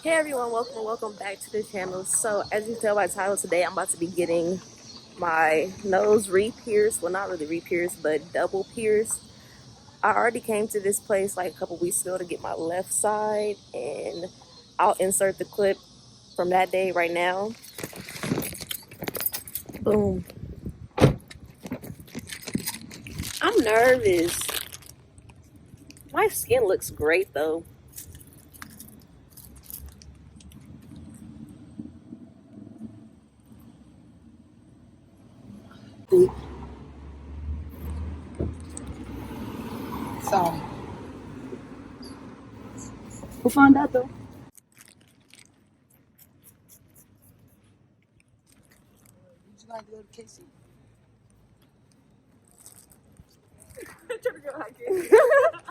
Hey everyone, welcome back to the channel. So as you can tell by the title, today I'm about to be getting my nose re-pierced. Well, not really re-pierced, but double pierced. I already came to this place like a couple weeks ago to get my left side, and I'll insert the clip from that day right now. Boom. I'm nervous. My skin looks great though. So, we'll find out though. Would you like to go to KC?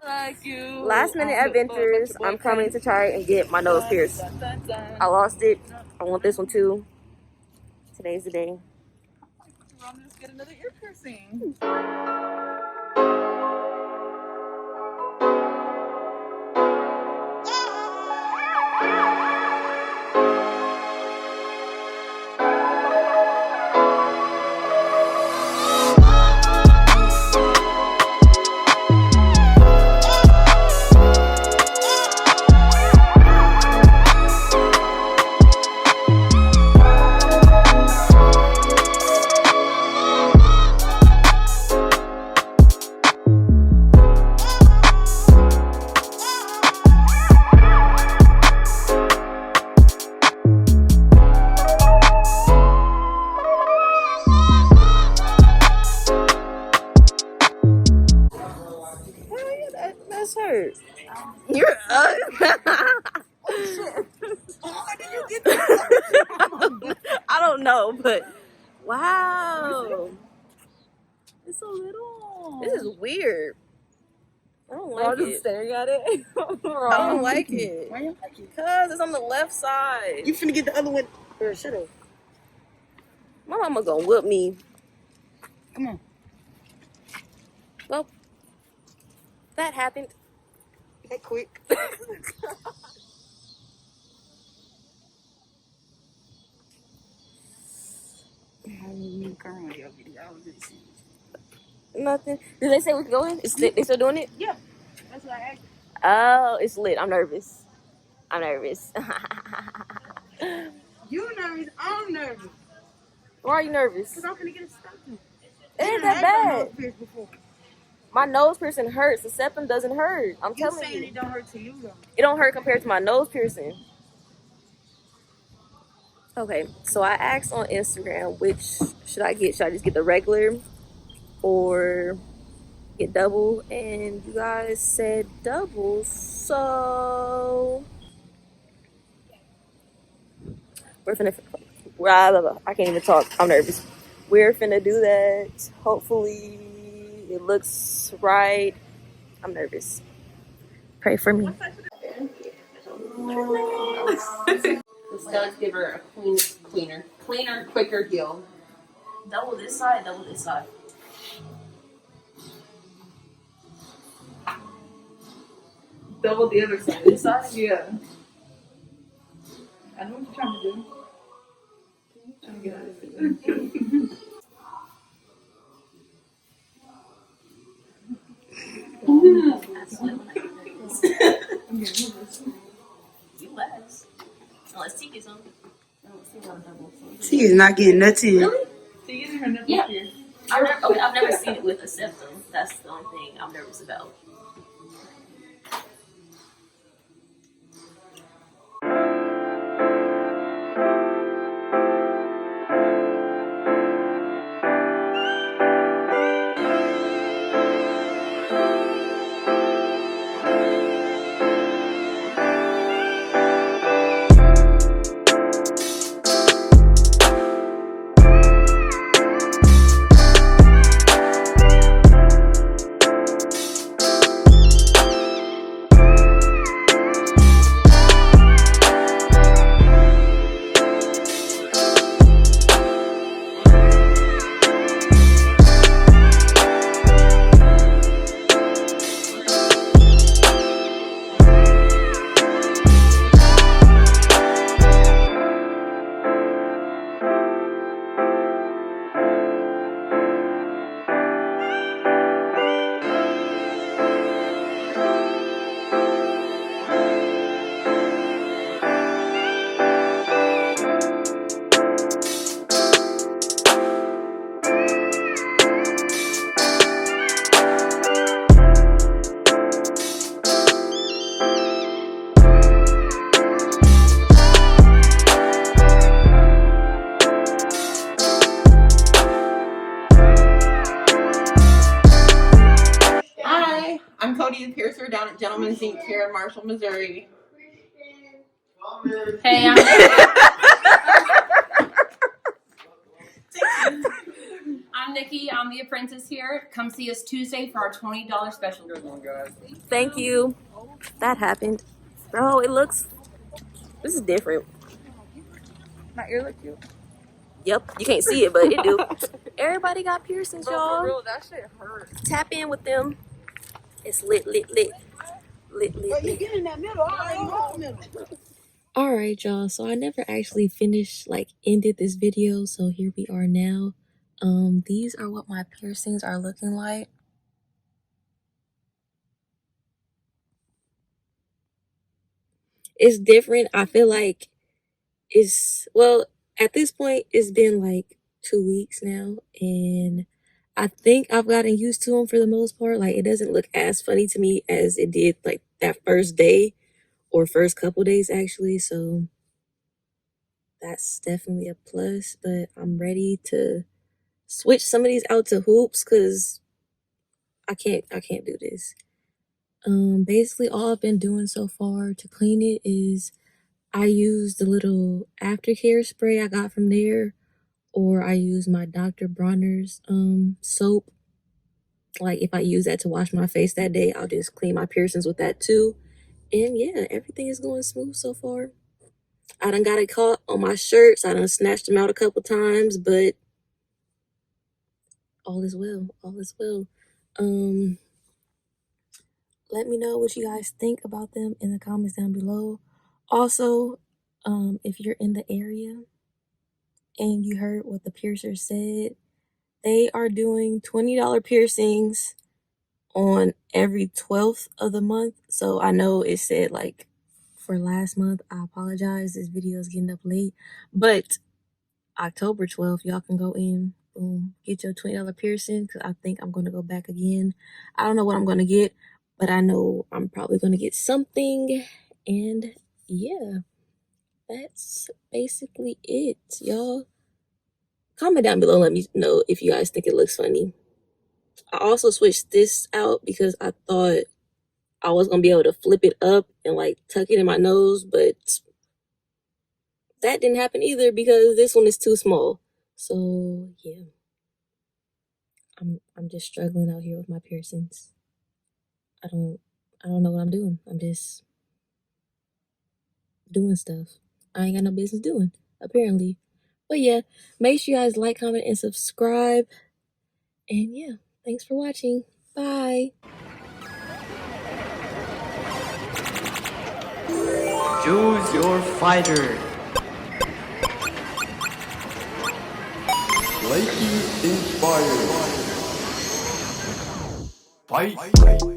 Like you. Last minute adventures. I'm coming to try and get my nose pierced. I lost it. I want this one too. Today's the day. Let's get another ear piercing. That's hurt. You're How did you get that? I don't know, but wow. It's a little. This is weird. I don't We're all like just it. staring at it. I don't like it. Why you like it? Cause it's on the left side. You finna get the other one. Or shut up. My mama gonna whip me. Come on. Well, that happened. That quick. Nothing. Did they say we can go in? They still doing it? Yeah. That's what I asked. Oh, it's lit. I'm nervous. I'm nervous. You nervous? I'm nervous. Why are you nervous? Because I'm gonna get a stocking. It ain't that bad. My nose piercing hurts. The septum doesn't hurt. I'm telling saying you. it don't hurt to you though. It don't hurt compared to my nose piercing. Okay, so I asked on Instagram, which should I get? Should I just get the regular or get double? And you guys said double, so we're finna. I can't even talk. I'm nervous. We're finna do that. Hopefully, it looks right. I'm nervous. Pray for me. The studs give her a cleaner, quicker heal. Double this side, double this side. Double the other side. This side? Yeah. I know what you're trying to do. Trying to get out of it. You last. Unless T gets on. She is not getting nothing. Really? She getting her nipples Yeah. pierced. I've never seen it with a septum. That's the only thing I'm nervous about. Gentlemen's Ink here in Marshall, Missouri. Hey, I'm Nikki. I'm the apprentice here. Come see us Tuesday for our $20 special. Thank you. That happened. Bro, it looks... This is different. My ear look cute. Yep, you can't see it, but it do. Everybody got piercings, Bro, y'all. for real, that shit hurts. Tap in with them. It's lit, lit, lit. Lit, lit, But you lit. get in that middle, I ain't going middle. All right, y'all. So I never actually finished, like, ended this video. So here we are now. These are what my piercings are looking like. It's different. I feel like it's, well, at this point, it's been like 2 weeks now. And I think I've gotten used to them for the most part. Like, it doesn't look as funny to me as it did, like, that first day or first couple days, actually. So that's definitely a plus. But I'm ready to switch some of these out to hoops because I can't do this. Basically all I've been doing so far to clean it is I use the little aftercare spray I got from there, or I use my Dr. Bronner's soap. Like if I use that to wash my face that day, I'll just clean my piercings with that too. And yeah, everything is going smooth so far. I done got it caught on my shirts. I done snatched them out a couple times, but all is well. All is well. Let me know what you guys think about them in the comments down below. Also, if you're in the area and you heard what the piercer said, they are doing $20 piercings on every 12th of the month. So I know it said like for last month. I apologize. This video is getting up late. But October 12th, y'all can go in. Boom. Get your $20 piercing because I think I'm going to go back again. I don't know what I'm going to get, but I know I'm probably going to get something. And yeah, that's basically it, y'all. Comment down below. Let me know if you guys think it looks funny. I also switched this out because I thought I was going to be able to flip it up and like tuck it in my nose, but that didn't happen either because this one is too small. So yeah, I'm just struggling out here with my piercings. I don't know what I'm doing. I'm just doing stuff I ain't got no business doing, apparently. But yeah, make sure you guys like, comment, and subscribe. And yeah, thanks for watching. Bye. Choose your fighter. Liking inspired. Fight.